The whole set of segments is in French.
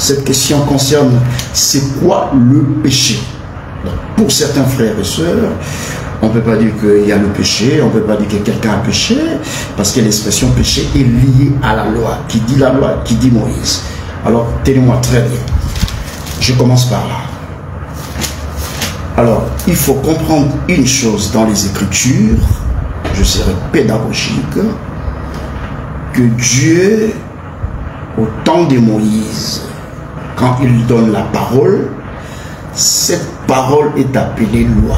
cette question concerne c'est quoi le péché. Donc, pour certains frères et sœurs, on ne peut pas dire qu'il y a le péché, on ne peut pas dire que quelqu'un a péché, parce que l'expression péché est liée à la loi. Qui dit la loi, qui dit Moïse. Alors, tenez-moi très bien. Je commence par là. Alors, il faut comprendre une chose dans les Écritures, je serai pédagogique, que Dieu, au temps de Moïse, quand il donne la parole, cette parole est appelée loi.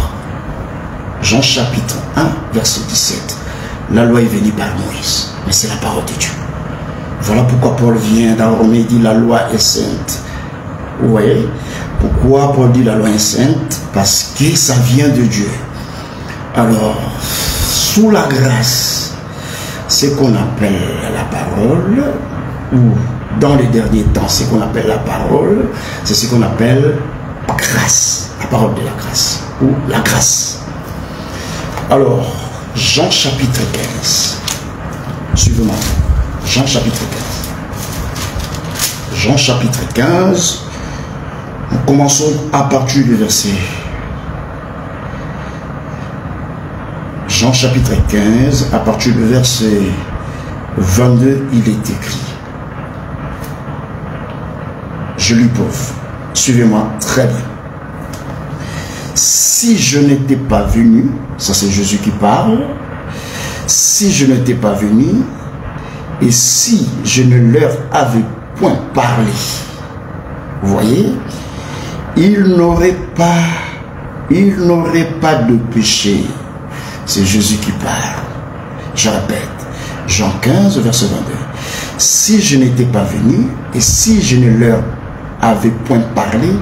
Jean chapitre 1, verset 17. La loi est venue par Moïse, mais c'est la parole de Dieu. Voilà pourquoi Paul vient dans Romains et dit la loi est sainte. Vous voyez? Pourquoi Paul dit la loi est sainte? Parce que ça vient de Dieu. Alors, sous la grâce, ce qu'on appelle la parole, ou dans les derniers temps, ce qu'on appelle la parole, c'est ce qu'on appelle grâce, la parole de la grâce, ou la grâce. Alors, Jean chapitre 15, suivez-moi, Jean chapitre 15. Jean chapitre 15, nous commençons à partir du verset. Jean chapitre 15, à partir du verset 22, il est écrit. Je lui pose. Suivez-moi très bien. Si je n'étais pas venu, ça c'est Jésus qui parle, si je n'étais pas venu, et si je ne leur avais point parlé, vous voyez, il n'aurait pas de péché. C'est Jésus qui parle. Je répète, Jean 15, verset 22. Si je n'étais pas venu, et si je ne leur avais point parlé,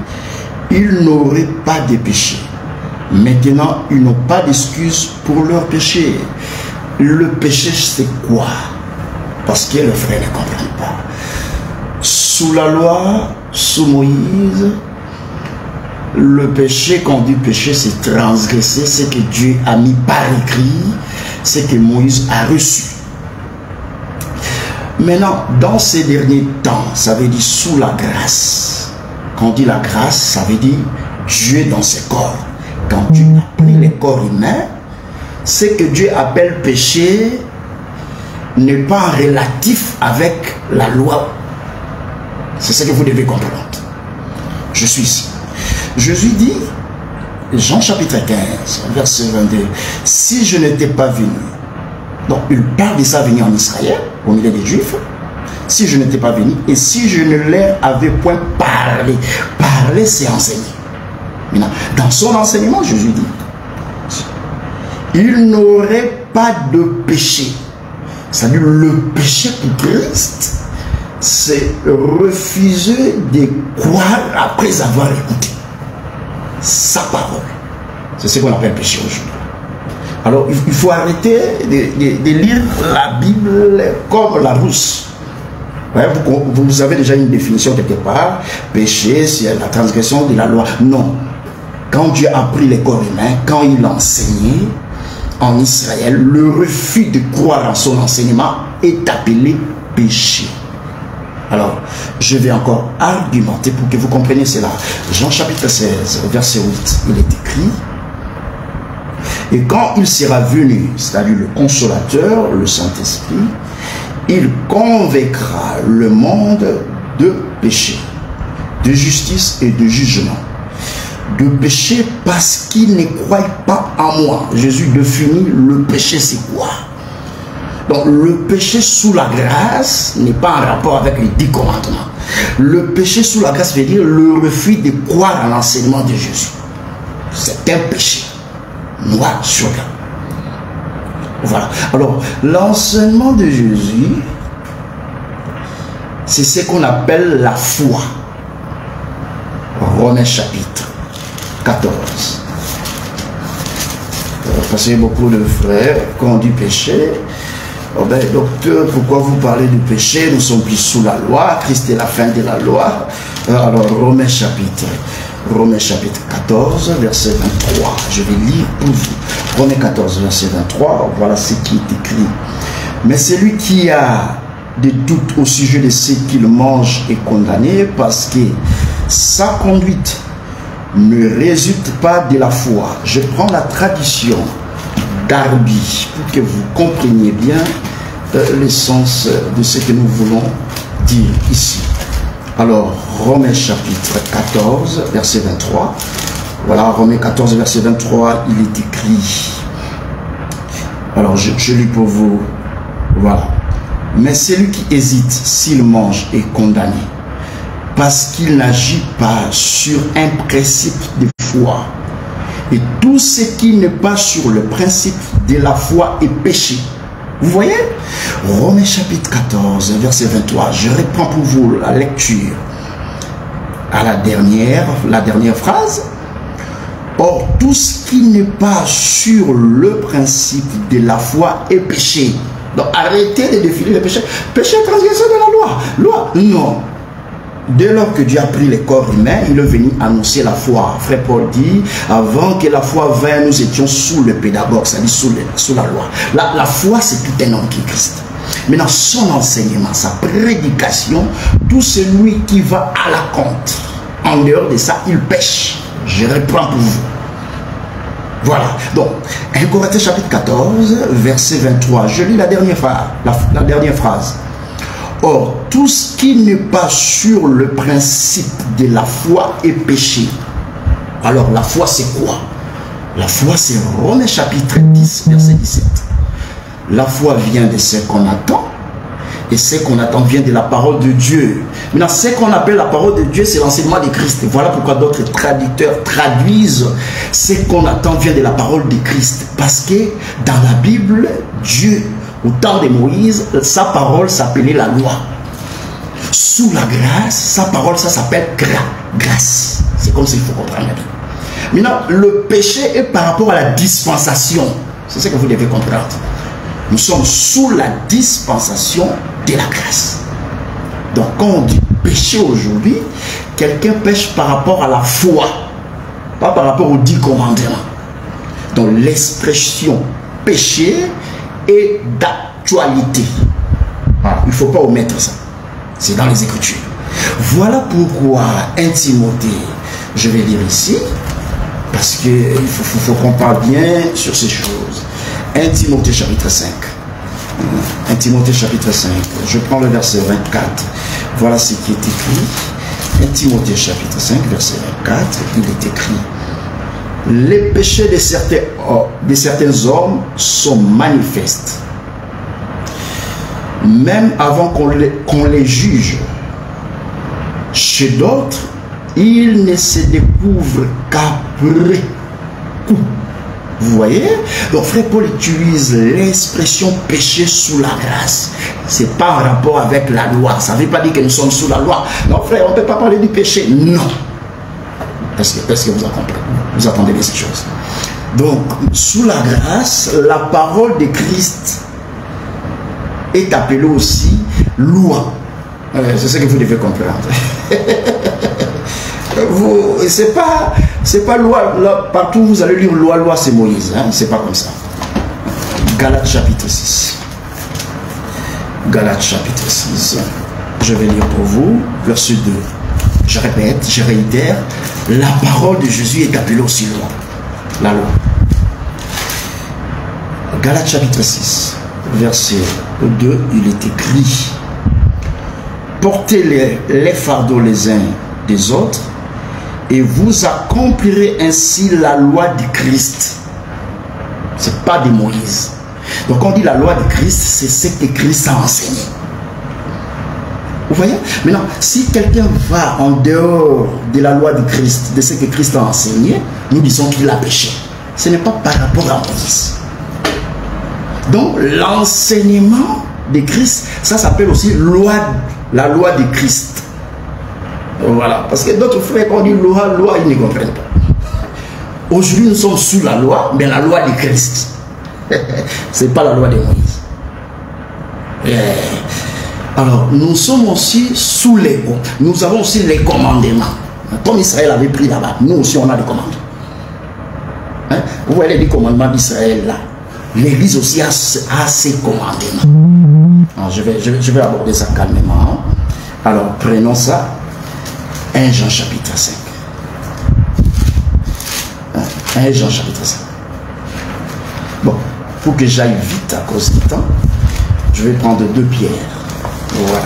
ils n'auraient pas de péché. Maintenant, ils n'ont pas d'excuse pour leur péché. Le péché, c'est quoi? Parce que le frère ne comprend pas. Sous la loi, sous Moïse, le péché, quand on dit péché, c'est transgresser ce que Dieu a mis par écrit, ce que Moïse a reçu. Maintenant, dans ces derniers temps, ça veut dire sous la grâce. Quand on dit la grâce, ça veut dire Dieu dans ses corps. Quand Dieu a pris les corps humains, ce que Dieu appelle péché n'est pas relatif avec la loi. C'est ce que vous devez comprendre. Je suis ici. Jésus dit, Jean chapitre 15, verset 22, si je n'étais pas venu, donc il parle de sa venue en Israël, au milieu des Juifs, si je n'étais pas venu, et si je ne leur avais point parlé, parler c'est enseigner. Maintenant, dans son enseignement, Jésus dit, il n'aurait pas de péché. C'est-à-dire le péché pour Christ, c'est refuser de croire après avoir écouté sa parole. C'est ce qu'on appelle péché aujourd'hui. Alors, il faut arrêter de lire la Bible comme la rousse. Ouais, vous avez déjà une définition quelque part. Péché, c'est la transgression de la loi. Non. Quand Dieu a pris les corps humains, quand il enseignait en Israël, le refus de croire en son enseignement est appelé péché. Alors, je vais encore argumenter pour que vous compreniez cela. Jean chapitre 16, verset 8, il est écrit, et quand il sera venu, c'est-à-dire le consolateur, le Saint-Esprit, il convaincra le monde de péché, de justice et de jugement. De péché parce qu'il ne croit pas en moi. Jésus définit le péché, c'est quoi? Donc le péché sous la grâce n'est pas en rapport avec les 10 commandements. Le péché sous la grâce veut dire le refus de croire à l'enseignement de Jésus. C'est un péché. Noir sur blanc. Voilà. Alors, l'enseignement de Jésus, c'est ce qu'on appelle la foi. Romains chapitre 14. Parce qu'il y a beaucoup de frères, quand on dit péché, oh ben, docteur, pourquoi vous parlez du péché? Nous sommes plus sous la loi, Christ est la fin de la loi. Alors, Romains chapitre 14, verset 23. Je vais lire pour vous. Romains 14, verset 23, voilà ce qui est écrit. Mais celui qui a de doute au sujet de ce qu'il mange est condamné parce que sa conduite ne résulte pas de la foi. Je prends la tradition d'Arby pour que vous compreniez bien le sens de ce que nous voulons dire ici. Alors, Romains chapitre 14, verset 23. Voilà, Romains 14, verset 23, il est écrit. Alors, je lis pour vous. Voilà. Mais celui qui hésite s'il mange est condamné, parce qu'il n'agit pas sur un principe de foi. Et tout ce qui n'est pas sur le principe de la foi est péché. Vous voyez? Romains chapitre 14, verset 23. Je reprends pour vous la lecture à la dernière phrase. Or, tout ce qui n'est pas sur le principe de la foi est péché. Donc, arrêtez de définir le péché. Péché est transgression de la loi. Loi, non. Dès lors que Dieu a pris le corps humain, il est venu annoncer la foi. Frère Paul dit, avant que la foi vienne, nous étions sous le pédagogue, c'est-à-dire sous la loi. La foi, c'est tout un homme qui est Christ. Maintenant, son enseignement, sa prédication, tout celui qui va à la contre, en dehors de ça, il pêche. Je reprends pour vous. Voilà. Donc, 1 Corinthiens chapitre 14, verset 23. Je lis la dernière phrase. Or, tout ce qui n'est pas sur le principe de la foi est péché. Alors, la foi, c'est quoi? La foi, c'est Romains chapitre 10, verset 17. La foi vient de ce qu'on attend, et ce qu'on attend vient de la parole de Dieu. Maintenant, ce qu'on appelle la parole de Dieu, c'est l'enseignement de Christ. Voilà pourquoi d'autres traducteurs traduisent ce qu'on attend vient de la parole de Christ. Parce que dans la Bible, Dieu, au temps de Moïse, sa parole s'appelait la loi. Sous la grâce, sa parole, ça s'appelle grâce. C'est comme ça qu'il faut comprendre la Bible. Maintenant, le péché est par rapport à la dispensation. C'est ce que vous devez comprendre. Nous sommes sous la dispensation de la grâce. Donc, quand on dit péché aujourd'hui, quelqu'un pêche par rapport à la foi, pas par rapport aux 10 commandements. Donc, l'expression péché est d'actualité. Il ne faut pas omettre ça. C'est dans les Écritures. Voilà pourquoi 1 Timothée, je vais lire ici, parce qu'il faut qu'on parle bien sur ces choses. 1 Timothée chapitre 5. 1 Timothée chapitre 5. Je prends le verset 24. Voilà ce qui est écrit. 1 Timothée chapitre 5, verset 24. Il est écrit. Les péchés de certains hommes sont manifestes. Même avant qu'on les juge. Chez d'autres, ils ne se découvrent qu'après coup. Vous voyez? Donc frère Paul utilise l'expression péché sous la grâce. C'est pas en rapport avec la loi. Ça ne veut pas dire que nous sommes sous la loi. Non frère, on ne peut pas parler du péché. Non. Est-ce que vous comprenez? Vous attendez bien ces choses. Donc, sous la grâce, la parole de Christ est appelée aussi loi. C'est ce que vous devez comprendre. C'est pas loi, là, partout vous allez lire loi, c'est Moïse, hein? C'est pas comme ça. Galates chapitre 6. Galates chapitre 6. Je vais lire pour vous, verset 2. Je répète, je réitère, la parole de Jésus est appelée aussi loi. La loi. Galates chapitre 6, verset 2, il est écrit: portez les fardeaux les uns des autres, et vous accomplirez ainsi la loi de Christ. Ce n'est pas de Moïse. Donc on dit la loi de Christ, c'est ce que Christ a enseigné. Vous voyez? Maintenant, si quelqu'un va en dehors de la loi de Christ, de ce que Christ a enseigné, nous disons qu'il a péché. Ce n'est pas par rapport à Moïse. Donc l'enseignement de Christ, ça s'appelle aussi la loi de Christ. Voilà, parce que d'autres frères, quand on dit loi, ils ne comprennent pas. Aujourd'hui, nous sommes sous la loi, mais la loi de Christ. Ce n'est pas la loi de Moïse. Alors, nous sommes aussi sous les... Nous avons aussi les commandements. Comme Israël avait pris là-bas, nous aussi on a des commandements. Hein? Vous voyez les commandements d'Israël là. L'Église aussi a ses commandements. Alors, je vais aborder ça calmement. Alors, prenons ça. 1 Jean chapitre 5. 1 Jean chapitre 5. Bon, pour que j'aille vite à cause du temps, je vais prendre 2 Pierre. Voilà.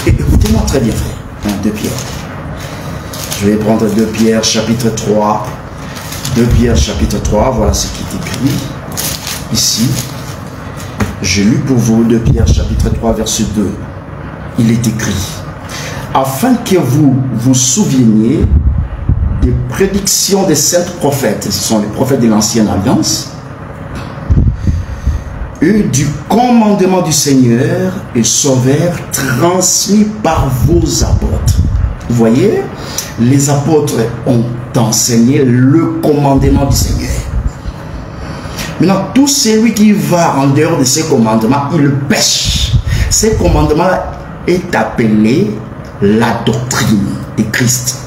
Écoutez-moi très bien, frère. 2 Pierre. Je vais prendre 2 Pierre chapitre 3. 2 Pierre chapitre 3, voilà ce qui est écrit ici. J'ai lu pour vous 2 Pierre chapitre 3 verset 2. Il est écrit: afin que vous vous souveniez des prédictions des saints prophètes, ce sont les prophètes de l'ancienne alliance, et du commandement du Seigneur et Sauveur transmis par vos apôtres. Vous voyez, les apôtres ont enseigné le commandement du Seigneur. Maintenant, tout celui qui va en dehors de ces commandements, il pêche. Ces commandements est appelé la doctrine de Christ.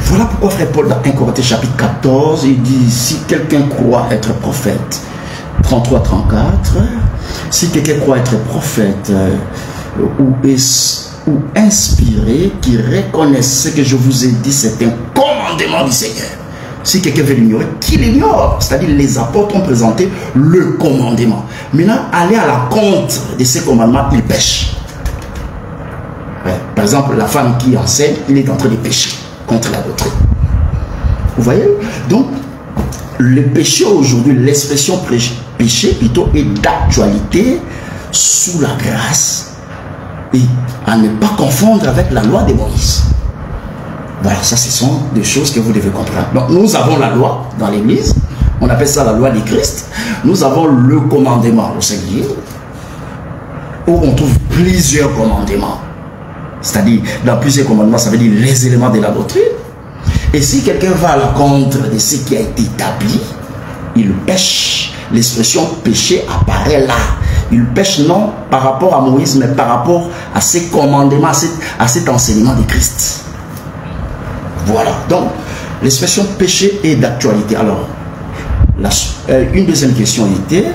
Voilà pourquoi frère Paul dans 1 Corinthiens chapitre 14, il dit: si quelqu'un croit être prophète, 33-34, si quelqu'un croit être prophète ou inspiré, qui reconnaisse ce que je vous ai dit, c'est un commandement du Seigneur. Si quelqu'un veut l'ignorer, qu'il l'ignore. C'est-à-dire les apôtres ont présenté le commandement. Maintenant, aller à la contre de ces commandements, il pêche. Ouais. Par exemple, la femme qui enseigne, il est en train de pécher contre la doctrine. Vous voyez? Donc, le péché aujourd'hui, l'expression péché plutôt est d'actualité sous la grâce et à ne pas confondre avec la loi de Moïse. Voilà, ça ce sont des choses que vous devez comprendre. Donc nous avons la loi dans l'église, on appelle ça la loi de Christ. Nous avons le commandement au Seigneur, où on trouve plusieurs commandements. C'est-à-dire, dans plusieurs commandements, ça veut dire les éléments de la doctrine. Et si quelqu'un va à la contre de ce qui a été établi, il pêche. L'expression péché apparaît là. Il pêche non par rapport à Moïse, mais par rapport à ces commandements, à cet enseignement de Christ. Voilà. Donc, l'expression péché est d'actualité. Alors, une deuxième question était,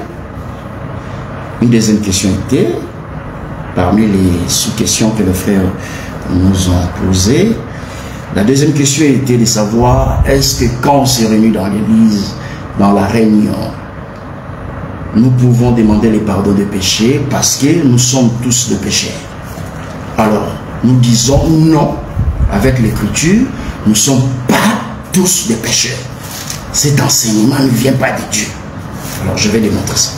parmi les sous-questions que les frères nous ont posées, la deuxième question était de savoir, est-ce que quand on se réunit dans l'église, dans la réunion, nous pouvons demander les pardons de péché parce que nous sommes tous de pécheurs. Alors, nous disons non avec l'écriture, nous ne sommes pas tous des pécheurs. Cet enseignement ne vient pas de Dieu. Alors, je vais démontrer ça.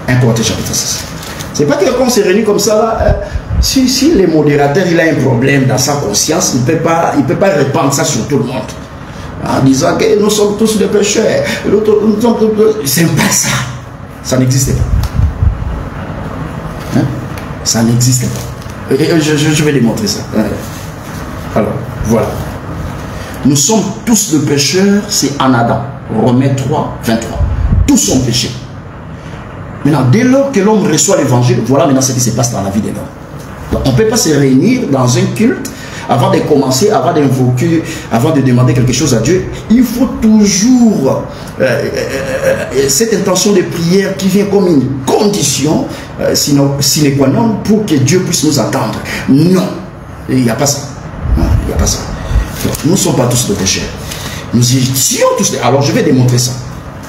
1 Corinthiens chapitre 6. C'est pas que quand on se réunit comme ça, là, si le modérateur il a un problème dans sa conscience, il ne peut pas répandre ça sur tout le monde. En disant que nous sommes tous des pécheurs. C'est pas ça. Ça n'existe pas. Hein? Ça n'existe pas. Je vais démontrer ça. Alors, voilà. Nous sommes tous des pécheurs, c'est en Adam. Romains 3, 23. Tous sont péchés. Maintenant, dès lors que l'homme reçoit l'évangile, voilà maintenant ce qui se passe dans la vie de l'homme. On ne peut pas se réunir dans un culte avant de commencer, avant d'invoquer, avant de demander quelque chose à Dieu. Il faut toujours cette intention de prière qui vient comme une condition, sine qua non, pour que Dieu puisse nous attendre. Non, il n'y a pas ça. Non, il n'y a pas ça. Donc, nous ne sommes pas tous des pécheurs. Nous étions tous des... Alors je vais démontrer ça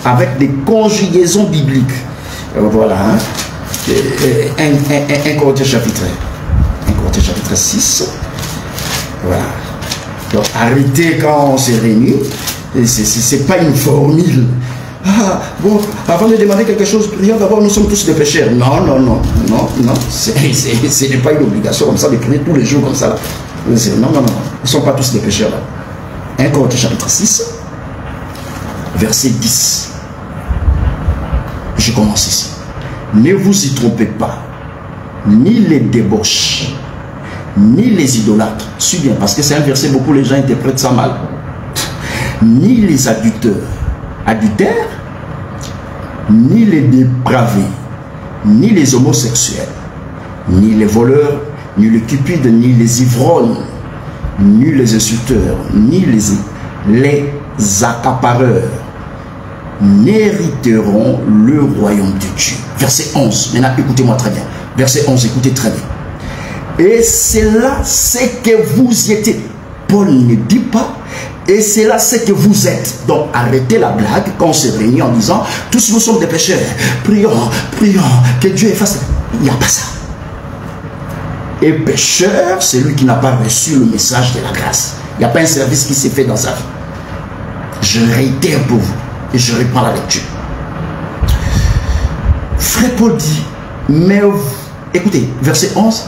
avec des conjugaisons bibliques. Voilà, hein? 1 Corinthiens chapitre 6. Voilà. Donc arrêtez quand on se réunit. C'est pas une formule. Ah, bon, avant de demander quelque chose, prions d'abord, nous sommes tous des pécheurs. Non. Ce n'est pas une obligation comme ça de prier tous les jours comme ça. Non. Nous ne sommes pas tous des pécheurs. 1 Corinthiens chapitre 6, verset 10. Je commence ici. Ne vous y trompez pas, ni les débauches, ni les idolâtres. Suis bien, parce que c'est un verset, beaucoup les gens interprètent ça mal. Ni les adultères, ni les dépravés, ni les homosexuels, ni les voleurs, ni les cupides, ni les ivrognes, ni les insulteurs, ni les accapareurs n'hériteront le royaume de Dieu. Verset 11. Maintenant, écoutez-moi très bien. Verset 11, écoutez très bien. Et c'est là ce que vous étiez. Paul ne dit pas, et c'est là ce que vous êtes. Donc, arrêtez la blague quand on se réunit en disant, tous nous sommes des pécheurs. Prions, prions, que Dieu efface. Il n'y a pas ça. Et pécheur, c'est lui qui n'a pas reçu le message de la grâce. Il n'y a pas un service qui s'est fait dans sa vie. Je réitère pour vous, et je reprends la lecture. Frère Paul dit, mais écoutez, verset 11,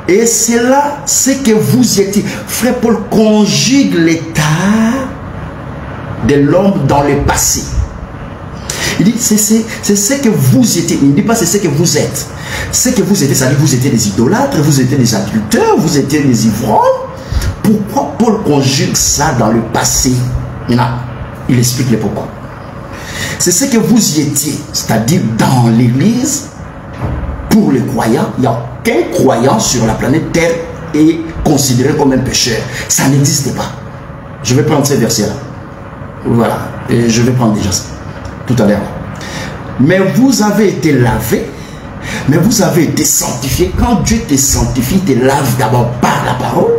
et c'est là ce que vous étiez. Frère Paul conjugue l'état de l'homme dans le passé. Il dit, c'est ce que vous étiez. Il ne dit pas c'est ce que vous êtes. Ce que vous étiez, ça dit vous étiez des idolâtres, vous étiez des adulteurs, vous étiez des ivrognes. Pourquoi Paul conjugue ça dans le passé? Maintenant, il explique le pourquoi. C'est ce que vous y étiez, c'est-à-dire dans l'église, pour les croyants. Il n'y a aucun croyant sur la planète Terre est considéré comme un pécheur. Ça n'existe pas. Je vais prendre ces versets-là. Voilà. Et je vais prendre déjà ça tout à l'heure. Mais vous avez été lavés, mais vous avez été sanctifiés. Quand Dieu te sanctifie, il te lave d'abord par la parole.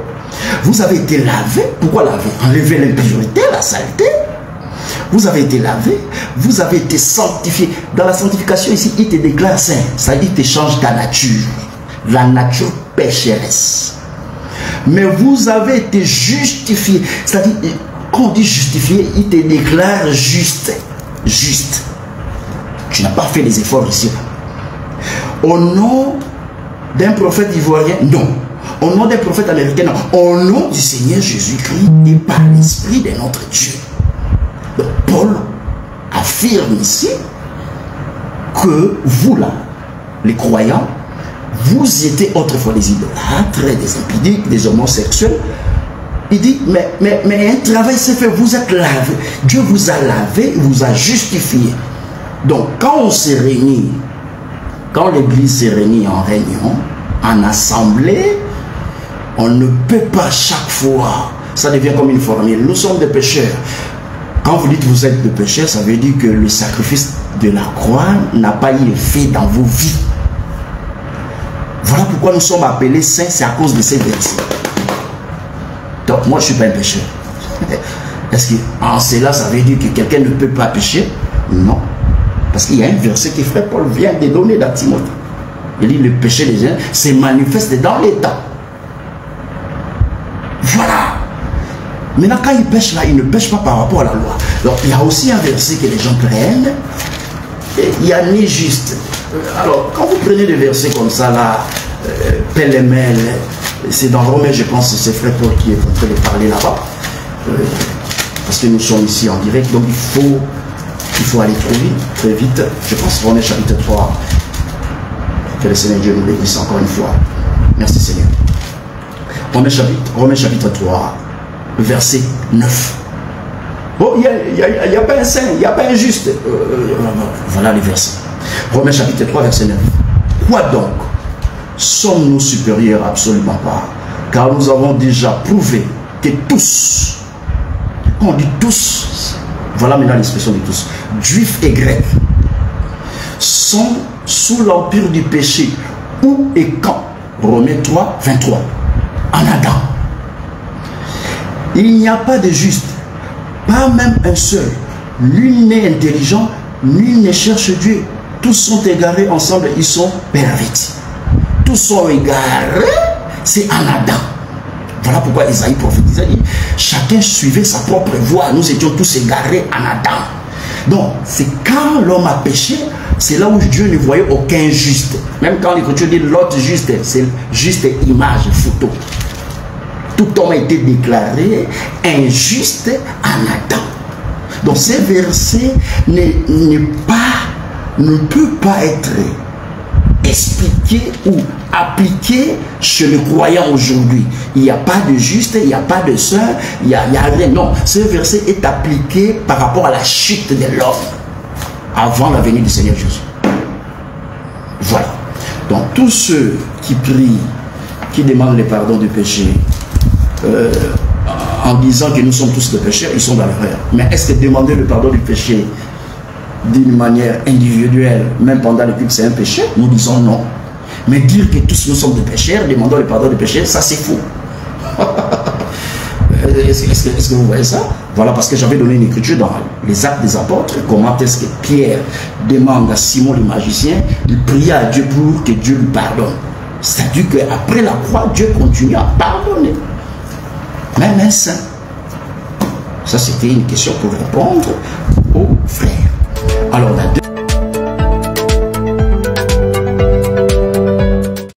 Vous avez été lavés. Pourquoi laver? Enlever l'impureté, la saleté. Vous avez été lavé, vous avez été sanctifié. Dans la sanctification ici, il te déclare saint. C'est-à-dire qu'il te change ta nature. La nature pécheresse. Mais vous avez été justifié. C'est-à-dire, quand on dit justifié, il te déclare juste. Juste. Tu n'as pas fait les efforts ici. Au nom d'un prophète ivoirien, non. Au nom d'un prophète américain, non. Au nom du Seigneur Jésus-Christ et par l'Esprit de notre Dieu. Donc, Paul affirme ici que vous là, les croyants, vous étiez autrefois des idolâtres, des impudiques, des homosexuels. Il dit, mais un travail s'est fait, vous êtes lavé. Dieu vous a lavé, vous a justifié. Donc, quand on se réunit, quand l'église se réunit en réunion, en assemblée, on ne peut pas chaque fois, ça devient comme une formule. Nous sommes des pécheurs. Quand vous dites vous êtes des pécheurs, ça veut dire que le sacrifice de la croix n'a pas eu effet dans vos vies. Voilà pourquoi nous sommes appelés saints, c'est à cause de ces versets. Donc, moi, je ne suis pas un pécheur. Est-ce qu'en cela, ça veut dire que quelqu'un ne peut pas pécher? Non. Parce qu'il y a un verset que frère Paul vient de donner dans Timothée. Il dit, le péché des gens se manifeste dans les temps. Voilà. Maintenant, quand ils pêchent là, ils ne pêchent pas par rapport à la loi. Donc, il y a aussi un verset que les gens prennent. Et il n'y a ni juste. Alors, quand vous prenez des versets comme ça, là, pêle-mêle, c'est dans Romains, je pense que c'est frère Paul qui est en train de parler là-bas. Parce que nous sommes ici en direct, donc il faut aller très vite. Je pense Romains chapitre 3. Que le Seigneur Dieu nous bénisse encore une fois. Merci Seigneur. Romains chapitre 3, verset 9. Bon, il n'y a pas un saint, il n'y a pas un juste. Voilà les versets. Romains chapitre 3, verset 9. Quoi donc? Sommes-nous supérieurs? Absolument pas. Car nous avons déjà prouvé que tous, quand on dit tous, voilà maintenant l'expression de tous, juifs et grecs, sont sous l'empire du péché. Où et quand? Romains 3, 23. En Adam. Il n'y a pas de juste, pas même un seul. Nul n'est intelligent, nul ne cherche Dieu. Tous sont égarés ensemble, ils sont pervertis. Tous sont égarés, c'est en Adam. Voilà pourquoi Isaïe prophétisait, chacun suivait sa propre voie. Nous étions tous égarés en Adam. Donc, c'est quand l'homme a péché, c'est là où Dieu ne voyait aucun juste. Même quand l'Écriture dit l'autre juste, c'est juste image, photo. Tout homme a été déclaré injuste en Adam. Donc, ces versets ne peut pas être expliqué ou appliqué chez le croyant aujourd'hui. Il n'y a pas de juste, il n'y a pas de saint, il n'y a rien. Non, ce verset est appliqué par rapport à la chute de l'homme avant la venue du Seigneur Jésus. Voilà. Donc tous ceux qui prient, qui demandent le pardon du péché, en disant que nous sommes tous des pécheurs, ils sont dans l'erreur. Mais est-ce que demander le pardon du péché d'une manière individuelle, même pendant le culte, c'est un péché, nous disons non. Mais dire que tous nous sommes des pécheurs, demandons le pardon des péchés, ça c'est faux. Est-ce que vous voyez ça? Voilà, parce que j'avais donné une écriture dans les Actes des Apôtres, comment est-ce que Pierre demande à Simon le magicien de prier à Dieu pour que Dieu lui pardonne. C'est-à-dire qu'après la croix, Dieu continue à pardonner. Même un saint. Ça, c'était une question pour répondre aux frères. Alors, la